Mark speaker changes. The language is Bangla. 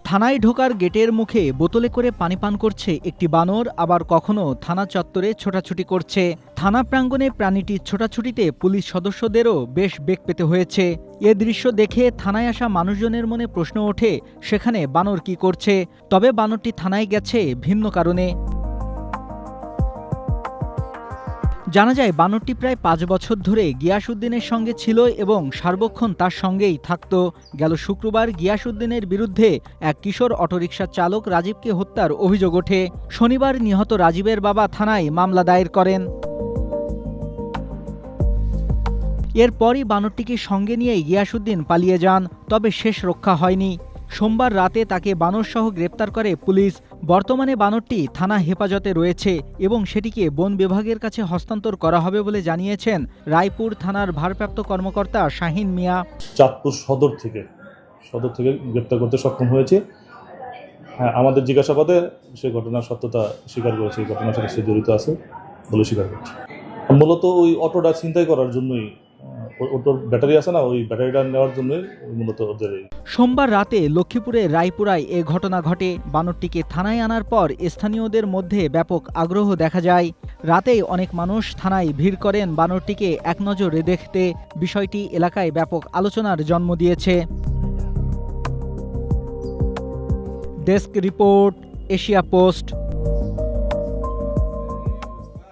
Speaker 1: থানায় ঢোকার গেটের মুখে বোতলে করে পানি পান করছে একটি বানর, আবার কখনো থানা চত্বরে ছোটাছুটি করছে। থানা প্রাঙ্গণে প্রাণীটির ছোটাছুটিতে পুলিশ সদস্যদেরও বেশ বেগ পেতে হয়েছে। এ দৃশ্য দেখে থানায় আসা মানুষজনের মনে প্রশ্ন ওঠে, সেখানে বানর কি করছে? তবে বানরটি থানায় গেছে ভিন্ন কারণে। জানা যায় বানরটি প্রায় ৫ বছর ধরে গিয়াসউদ্দিনের সঙ্গে ছিল এবং সার্বক্ষণ তার সঙ্গেই থাকত। গেল শুক্রবার গিয়াসউদ্দিনের বিরুদ্ধে এক কিশোর অটোরিকশা চালক রাজীবকে হত্যার অভিযোগ ওঠে। শনিবার নিহত রাজীবের বাবা থানায় মামলা দায়ের করেন। এরপরই বানরটিকে সঙ্গে নিয়ে গিয়াসউদ্দিন পালিয়ে যান, তবে শেষ রক্ষা হয়নি। সোমবার রাতে তাকে বানরসহ গ্রেপ্তার করে পুলিশ। বর্তমানে বানরটি থানা হেফাজতে রয়েছে এবং সেটিকে বন বিভাগের কাছে হস্তান্তর করা হবে বলে জানিয়েছেন রায়পুর থানার ভারপ্রাপ্ত কর্মকর্তা শাহিন মিয়া।
Speaker 2: চাঁদপুর সদর থেকে গ্রেপ্তার করতে সক্ষম হয়েছে। হ্যাঁ, আমাদের জিজ্ঞাসাবাদে সেই ঘটনার সত্যতা স্বীকার করেছে, এই ঘটনার সাথে সে জড়িত আছে বলে স্বীকার করছে। মূলত ওই অটোটা ছিনতাই করার জন্যই, অটোর ব্যাটারি আছে না, ওই ব্যাটারিটা নেওয়ার জন্যই মূলত ওদের।
Speaker 1: সোমবার রাতে লক্ষ্মীপুরের রায়পুরায় এ ঘটনা ঘটে। বানরটিকে থানায় আনার পর স্থানীয়দের মধ্যে ব্যাপক আগ্রহ দেখা যায়। রাতেই অনেক মানুষ থানায় ভিড় করেন বানরটিকে একনজরে দেখতে। বিষয়টি এলাকায় ব্যাপক আলোচনার জন্ম দিয়েছে। Desk report, Asia post.